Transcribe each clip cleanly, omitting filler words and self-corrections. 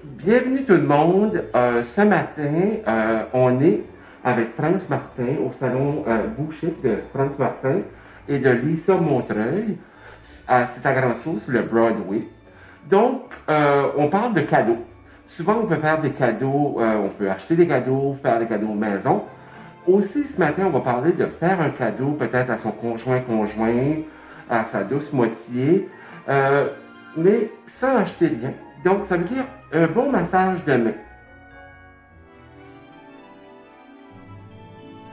Bienvenue tout le monde. Ce matin, on est avec France Martin au salon Boucher de France Martin et de Lisa Montreuil. C'est à Grand-Sault, sur le Broadway. Donc, on parle de cadeaux. Souvent, on peut faire des cadeaux, on peut acheter des cadeaux, faire des cadeaux maison. Aussi, ce matin, on va parler de faire un cadeau peut-être à son conjoint, à sa douce moitié, mais sans acheter rien. Donc, ça veut dire un bon massage de main.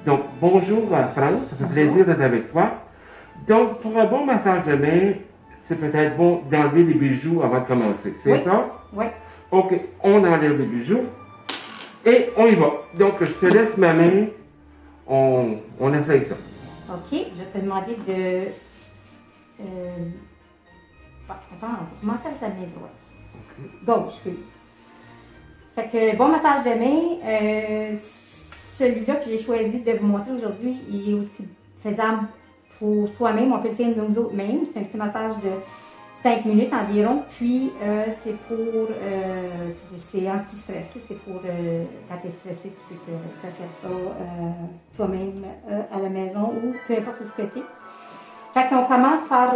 Donc, bonjour France, ça fait plaisir d'être avec toi. Donc, pour un bon massage de main, c'est peut-être bon d'enlever les bijoux avant de commencer. C'est ça? Oui. OK, on enlève les bijoux et on y va. Donc, je te laisse ma main, on essaye ça. OK, je vais te demander de... Attends, on va commencer avec ta main droite. Gauche, excuse. Fait que bon massage de main, celui-là que j'ai choisi de vous montrer aujourd'hui, il est aussi faisable pour soi-même. On peut le faire nous autres mêmes. C'est un petit massage de 5 minutes environ. Puis c'est pour, c'est anti-stress. C'est pour, quand tu es stressé, tu peux te faire ça toi-même à la maison ou peu importe ce que tu es. Fait qu'on commence par...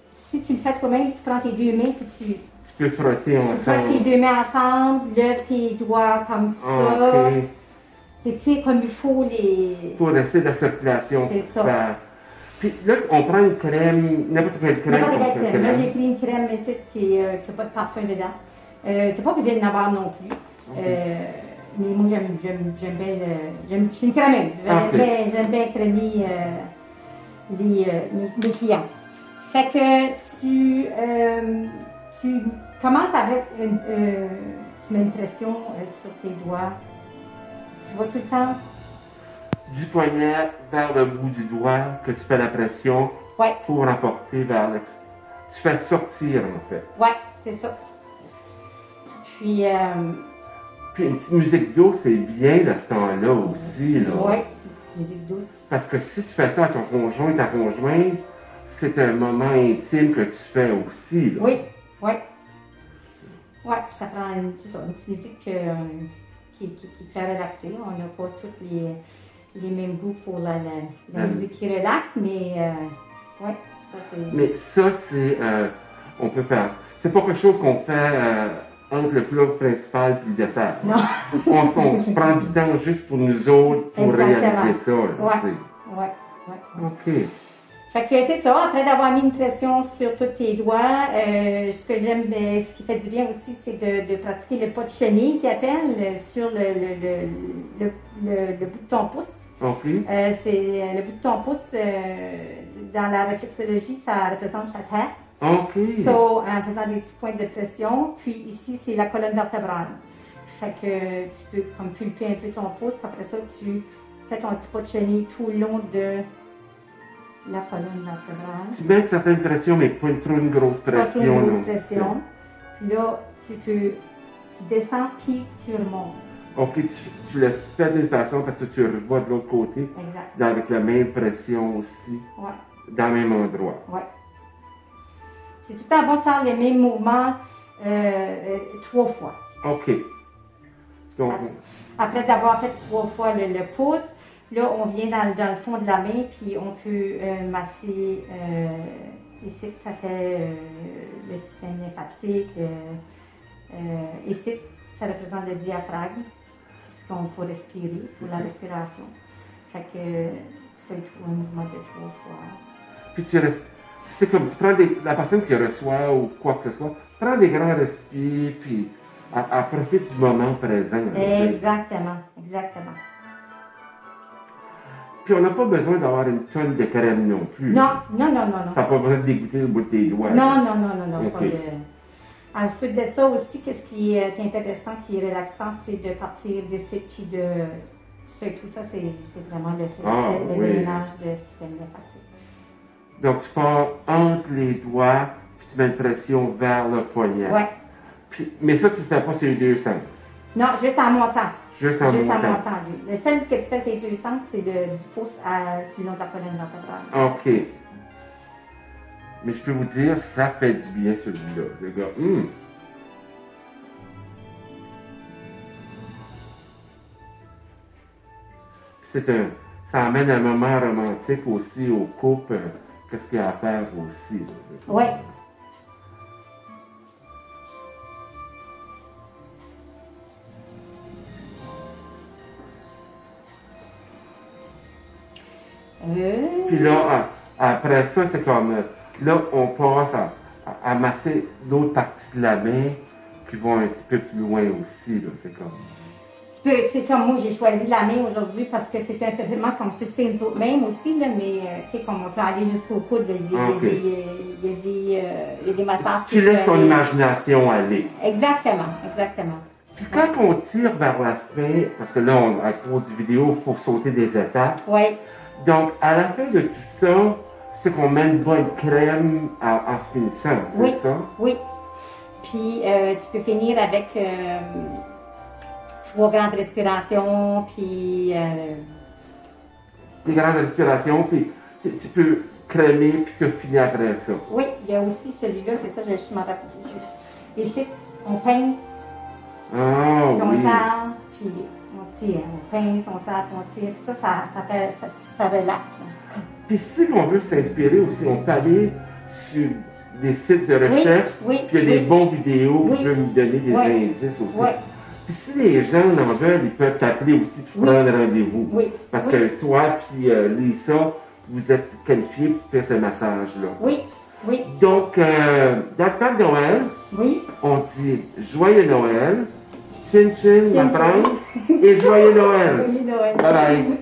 si tu le fais toi-même, tu prends tes deux mains et tu peux frotter ensemble. Tu frottes tes deux mains ensemble, lève tes doigts comme ça. Okay. Tu tires comme il faut les... Pour laisser la circulation. C'est ça. Puis là, on prend une crème, n'importe quelle crème. N'importe quelle crème. Là, j'ai pris une crème ici qui n'a pas de parfum dedans. Tu n'as pas besoin d'en avoir non plus. Okay. Mais moi, j'aime bien je suis une crémeuse. J'aime bien crémer mes clients. Fait que tu commences avec tu mets une pression sur tes doigts. Tu vas tout le temps du poignet vers le bout du doigt que tu fais la pression pour emporter vers le... Tu fais sortir en fait. Oui, c'est ça. Puis une petite musique douce, c'est bien de ce temps-là aussi. Oui, une petite musique douce. Parce que si tu fais ça à ton conjoint, ta conjointe, c'est un moment intime que tu fais aussi. Là. Oui, oui. Oui, ça prend une petite musique qui te fait relaxer. On n'a pas tous les mêmes goûts pour la musique qui relaxe, mais oui, ça c'est... Mais ça, c'est... on peut faire... C'est pas quelque chose qu'on fait entre le plat principal et le dessert. Non. on prend du temps juste pour nous autres pour réaliser ça. Oui. OK. Fait que c'est ça, après d'avoir mis une pression sur tous tes doigts, ce que j'aime, ce qui fait du bien aussi, c'est de pratiquer le pas de chenille qu'ils appellent sur le bout de ton pouce. Okay. C'est le bout de ton pouce, dans la réflexologie, ça représente la tête. Okay. So, en faisant des petits points de pression, puis ici, c'est la colonne vertébrale. Fait que tu peux comme pulper un peu ton pouce, puis après ça, tu fais ton petit pas de chenille tout le long de la colonne vertébrale. Tu mets une certaine pression, mais pas trop une grosse pression. Pas trop une grosse pression. Puis là, tu descends, puis tu remontes. OK, tu le fais d'une façon, parce que tu revois de l'autre côté. Exact. Avec la même pression aussi. Ouais. Dans le même endroit. Oui. C'est tout le temps bon de faire les mêmes mouvements 3 fois. OK. Donc, après d'avoir fait 3 fois le pouce, là, on vient dans le fond de la main, puis on peut masser ici, ça fait le système lymphatique. Ici, ça représente le diaphragme, ce qu'on peut respirer, pour la respiration. Fait que ça, il faut un mouvement de 3 fois. Puis c'est comme tu prends la personne qui reçoit ou quoi que ce soit, prends des grands respires, puis elle profite du moment présent. Exactement. Puis on n'a pas besoin d'avoir une tonne de crème non plus. Non. Ça n'a pas besoin de dégoûter au bout de tes doigts. Non. Okay. Ensuite de ça aussi, qu'est-ce qui est intéressant, qui est relaxant, c'est de partir d'ici, puis de ça et tout ça, c'est vraiment le mélange de système lymphatique. Donc tu pars entre les doigts, puis tu mets une pression vers le poignet. Oui. Mais ça, tu ne fais pas sur les deux sens. Non, juste en montant. Juste en montant. Lui. Le seul que tu fais ces deux sens, c'est du pouce sur le long de la colonne vertébrale. OK. Mais je peux vous dire, ça fait du bien celui-là. C'est gars, ça amène un moment romantique aussi au couple. Qu'est-ce qu'il y a à faire aussi? Oui. Puis là, après ça, c'est comme, là, on passe à masser l'autre partie de la main, qui vont un petit peu plus loin aussi, là, c'est comme... C'est comme moi, j'ai choisi la main aujourd'hui parce que c'est un traitement qu'on peut se faire une autre main aussi, là, mais tu sais, comme on peut aller jusqu'au coude, il y a des massages. Tu laisses ton imagination aller. Exactement, exactement. Puis quand on tire vers la fin, parce que là, à cause du vidéo, il faut sauter des étapes. Oui. Donc, à la fin de tout ça, c'est qu'on met une bonne crème en finissant, c'est ça? Oui. Puis, tu peux finir avec 3 grandes respirations, puis... Des grandes respirations, puis tu peux crémer, puis tu finis après ça. Oui, il y a aussi celui-là, c'est ça, je suis m'en rappelle. Ici, on pince, puis on serre, puis on tire. On pince, on serre, puis on tire, puis ça relaxe. Là. Puis si on veut s'inspirer aussi, on peut aller sur des sites de recherche, puis il y a des bons vidéos qui peuvent nous donner des indices aussi. Oui. Puis si les gens en veulent, ils peuvent t'appeler aussi pour prendre rendez-vous. Oui. Parce que toi puis Lisa, vous êtes qualifiés pour faire ce massage-là. Oui. Oui. Donc, dans le temps de Noël, on dit Joyeux Noël, Chin Chin, ma France, et Joyeux Noël. Joyeux Noël. Bye bye.